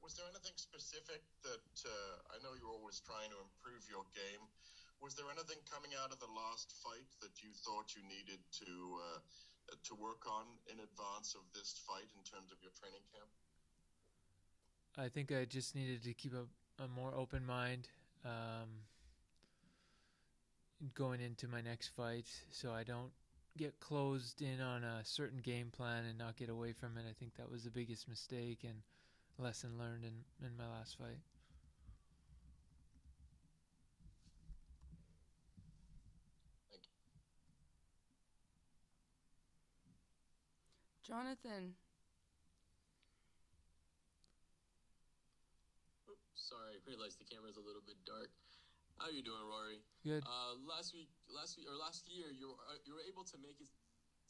Was there anything specific that I know you're always trying to improve your game? Was there anything coming out of the last fight that you thought you needed to work on in advance of this fight in terms of your training camp? I think I just needed to keep a more open mind going into my next fight, so I don't get closed in on a certain game plan and not get away from it. I think that was the biggest mistake and lesson learned in my last fight. Thank you. Jonathan. Oops, sorry, I realized the camera's a little bit dark. How you doing, Rory? Good. Last year, you were able to make it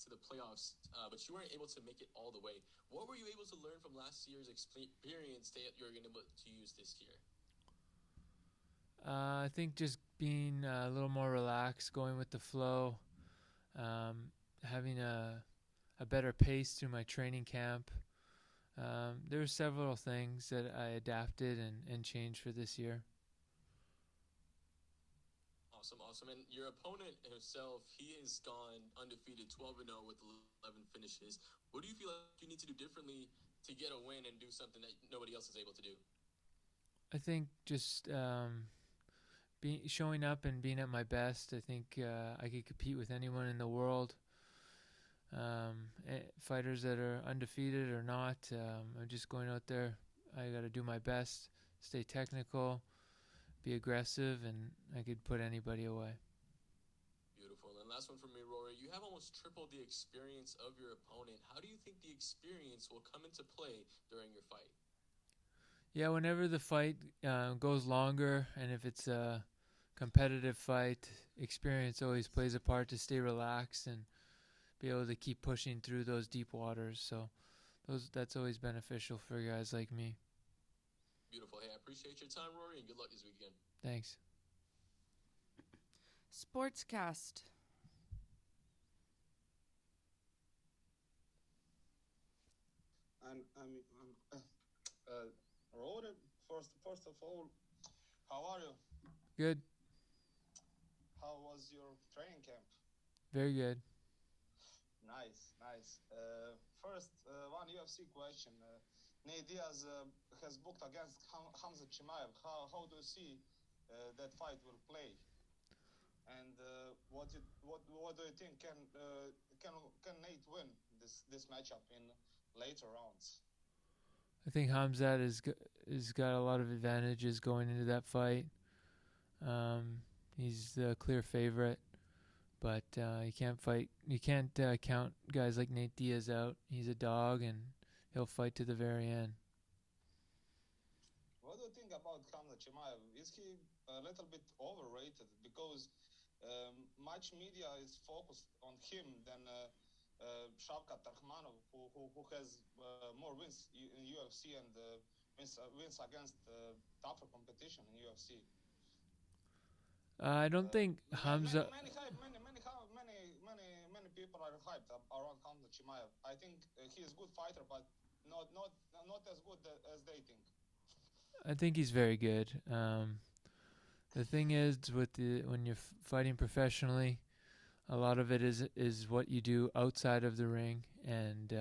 to the playoffs, but you weren't able to make it all the way. What were you able to learn from last year's experience that you're going to be able to use this year? I think just being a little more relaxed, going with the flow, having a better pace through my training camp. There were several things that I adapted and changed for this year. Awesome. And your opponent himself, he has gone undefeated, 12-0 with 11 finishes. What do you feel like you need to do differently to get a win and do something that nobody else is able to do? I think just showing up and being at my best. I think I could compete with anyone in the world. Fighters that are undefeated or not, I'm just going out there. I got to do my best, stay technical, be aggressive, and I could put anybody away. Beautiful. And last one from me, Rory. You have almost tripled the experience of your opponent. How do you think the experience will come into play during your fight? Yeah, whenever the fight goes longer, and if it's a competitive fight, experience always plays a part to stay relaxed and be able to keep pushing through those deep waters. So that's always beneficial for guys like me. Beautiful. Hey, I appreciate your time, Rory, and good luck this weekend. Thanks. Sportscast. Rory, first of all, how are you? Good. How was your training camp? Very good. Nice. First, one UFC question. Nate Diaz has booked against Hamza Chimaev. How do you see that fight will play? And what do you think? Can Nate win this matchup in later rounds? I think Hamzat has got a lot of advantages going into that fight. He's the clear favorite, but you can't count guys like Nate Diaz out. He's a dog, and he'll fight to the very end. What do you think about Hamza Chimaev? Is he a little bit overrated? Because much media is focused on him than Shavkat Rakhmonov, who has more wins in UFC and wins against tougher competition in UFC. I don't think Hamza. Many people are hyped around Hamza Chimaev. I think he is a good fighter, but not as good as they think. I think he's very good. The thing is, when you're fighting professionally, a lot of it is what you do outside of the ring, and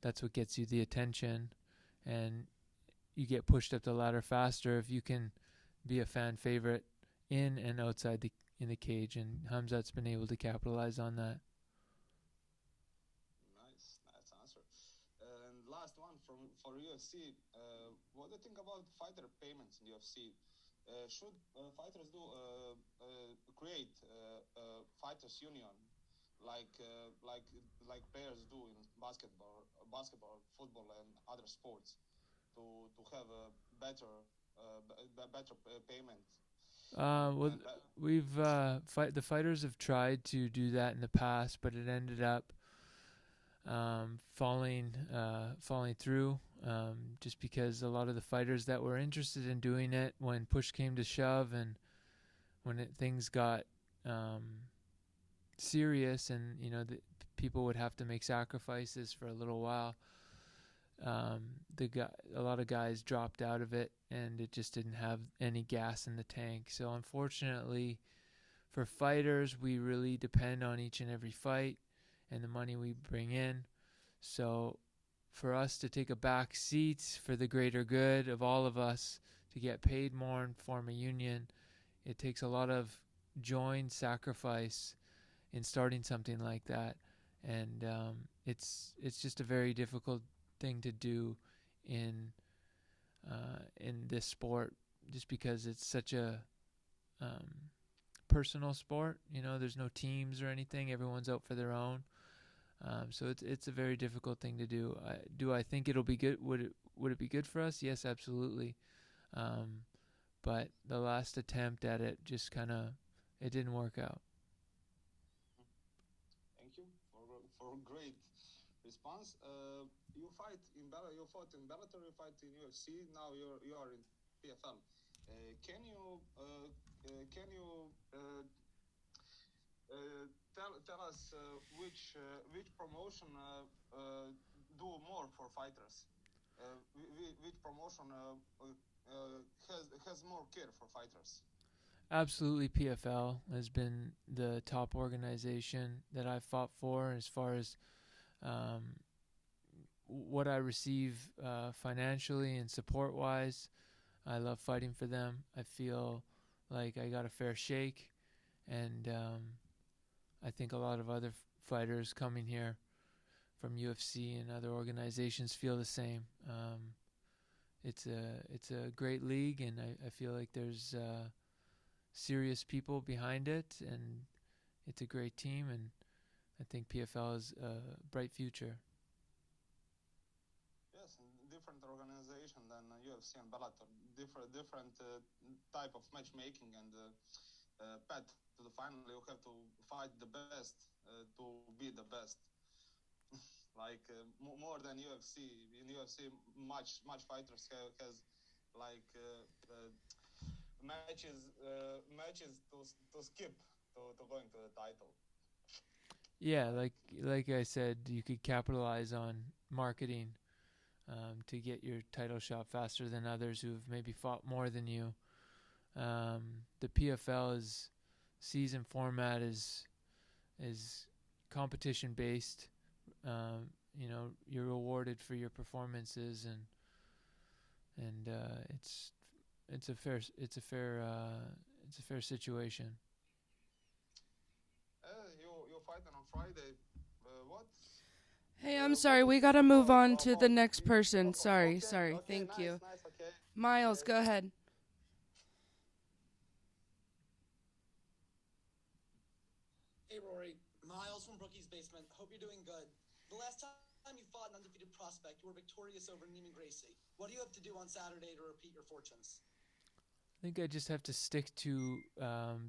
that's what gets you the attention, and you get pushed up the ladder faster if you can be a fan favorite in and outside in the cage, and Hamzat's been able to capitalize on that. Nice answer. And last one for UFC. What do you think about fighter payments in UFC? Should fighters do create fighters union like players do in basketball, football, and other sports to have a better payment? Well, And the fighters have tried to do that in the past, but it ended up falling through, just because a lot of the fighters that were interested in doing it, when push came to shove and when things got serious, and people would have to make sacrifices for a little while, a lot of guys dropped out of it, and it just didn't have any gas in the tank. So unfortunately, for fighters, we really depend on each and every fight and the money we bring in. So for us to take a back seat for the greater good of all of us to get paid more and form a union, it takes a lot of joint sacrifice in starting something like that. And it's just a very difficult thing to do in this sport, just because it's such a personal sport. There's no teams or anything. Everyone's out for their own. So it's a very difficult thing to do. Do I think it'll be good? Would it be good for us? Yes, absolutely. But the last attempt at it just it didn't work out. Thank you for great response. You fought in Bellator, you fight in UFC. Now you are in PFL. Can you tell us which promotion do more for fighters? Which promotion has more care for fighters? Absolutely, PFL has been the top organization that I've fought for as far as what I receive financially and support-wise. I love fighting for them. I feel like I got a fair shake, and I think a lot of other fighters coming here from UFC and other organizations feel the same. It's a great league, and I feel like there's serious people behind it, and it's a great team, and I think PFL has a bright future. Yes, different organization than UFC and Bellator. Different type of matchmaking and path to the final. You have to fight the best to be the best. Like more than UFC. In UFC, much fighters has like matches to skip to going to the title. Yeah, like I said, you could capitalize on marketing to get your title shot faster than others who have maybe fought more than you. The PFL's season format is competition based. You're rewarded for your performances, and it's a fair situation. You fighting on Friday. What? Hey, I'm sorry. We gotta move on to the next person. Sorry. Okay, Thank nice, you. Nice, okay. Miles, go ahead. Hey Rory, Miles from Brookie's Basement. Hope you're doing good. The last time you fought an undefeated prospect, you were victorious over Neiman Gracie. What do you have to do on Saturday to repeat your fortunes? I think I just have to stick to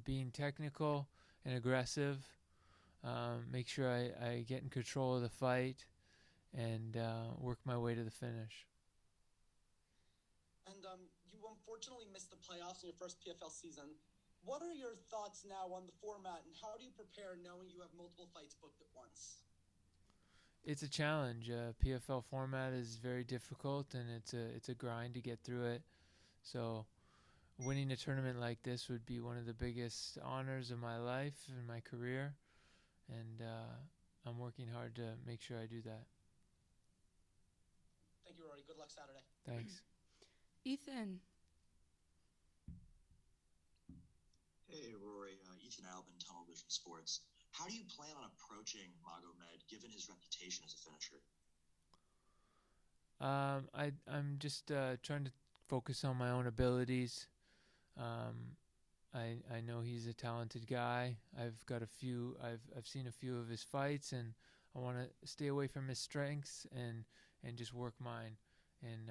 being technical and aggressive. Make sure I get in control of the fight and work my way to the finish. And you unfortunately missed the playoffs in your first PFL season. What are your thoughts now on the format, and how do you prepare knowing you have multiple fights booked at once? It's a challenge. PFL format is very difficult, and it's a grind to get through it. So winning a tournament like this would be one of the biggest honors of my life and my career, and I'm working hard to make sure I do that. Thank you, Rory. Good luck Saturday. Thanks. Ethan. Hey, Rory. Ethan Albin, Tunnel Vision Sports. How do you plan on approaching Magomed, given his reputation as a finisher? I'm just trying to focus on my own abilities. I know he's a talented guy. I've seen a few of his fights, and I want to stay away from his strengths and just work mine. And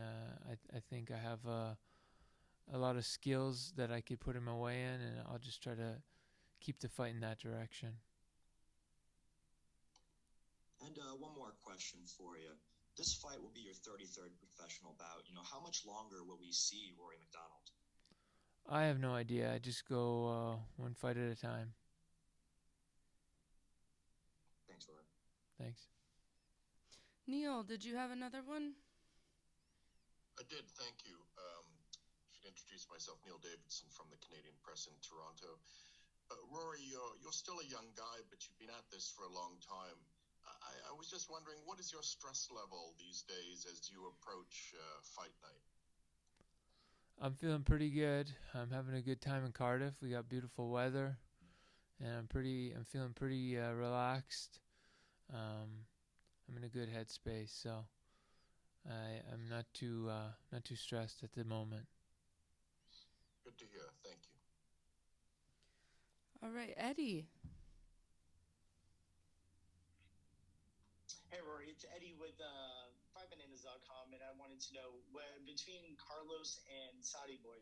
I think I have a lot of skills that I could put him away in, and I'll just try to keep the fight in that direction. And one more question for you. This fight will be your 33rd professional bout. How much longer will we see Rory MacDonald? I have no idea. I just go one fight at a time. Thanks, Rory. Thanks. Neil, did you have another one? I did, thank you. Should introduce myself, Neil Davidson from the Canadian Press in Toronto. Rory, you're still a young guy, but you've been at this for a long time. I was just wondering, what is your stress level these days as you approach fight night? I'm feeling pretty good. I'm having a good time in Cardiff. We got beautiful weather, and I'm feeling pretty relaxed. I'm in a good headspace, so I'm not too stressed at the moment. Good to hear. Thank you. All right, Eddie. Hey Rory, it's Eddie with 5bananas.com, and I wanted to know, between Carlos and Saudi Boy,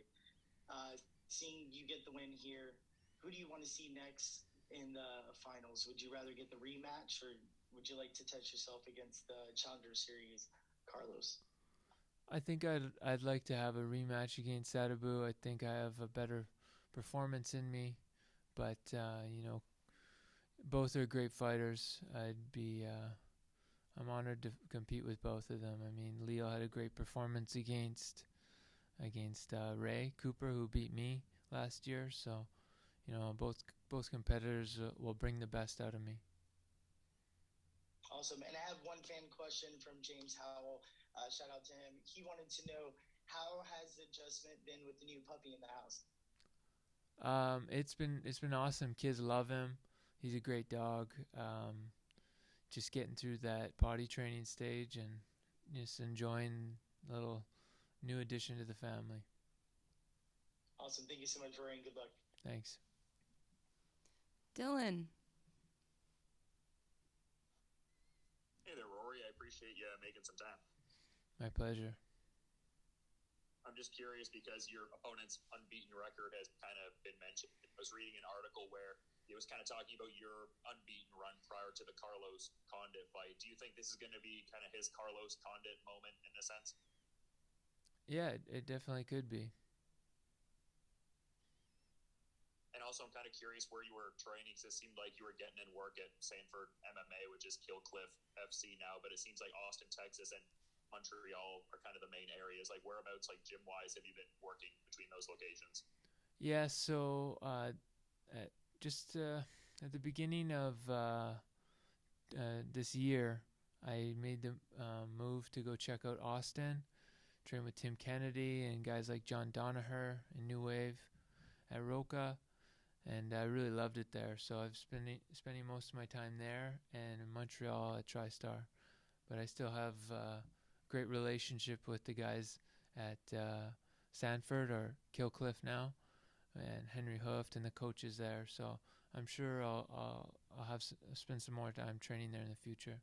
seeing you get the win here, who do you want to see next in the finals? Would you rather get the rematch, or would you like to test yourself against the Challenger Series, Carlos? I think I'd like to have a rematch against Sadabu. I think I have a better performance in me, but both are great fighters. I'm honored to compete with both of them. I mean, Leo had a great performance against Ray Cooper, who beat me last year. So, both competitors will bring the best out of me. Awesome. And I have one fan question from James Howell. Shout out to him. He wanted to know, how has the adjustment been with the new puppy in the house? It's been awesome. Kids love him. He's a great dog. Just getting through that potty training stage and just enjoying a little new addition to the family. Awesome. Thank you so much, Rory, and good luck. Thanks. Dylan. Hey there, Rory. I appreciate you making some time. My pleasure. I'm just curious because your opponent's unbeaten record has kind of been mentioned. I was reading an article where it was kind of talking about your unbeaten run prior to the Carlos Condit fight. Do you think this is going to be kind of his Carlos Condit moment in a sense? Yeah, it definitely could be. And also, I'm kind of curious where you were training, because it seemed like you were getting in work at Sanford MMA, which is Kill Cliff FC now, but it seems like Austin, Texas, and Montreal are kind of the main areas. Like, whereabouts, like gym-wise, have you been working between those locations? Yeah, so just at the beginning of this year, I made the move to go check out Austin, train with Tim Kennedy and guys like John Donaher and New Wave at Roca, and I really loved it there. So I've spending most of my time there and in Montreal at TriStar, but I still have a great relationship with the guys at Sanford or Kill Cliff now, and Henry Hooft and the coaches there. So I'm sure I'll spend some more time training there in the future.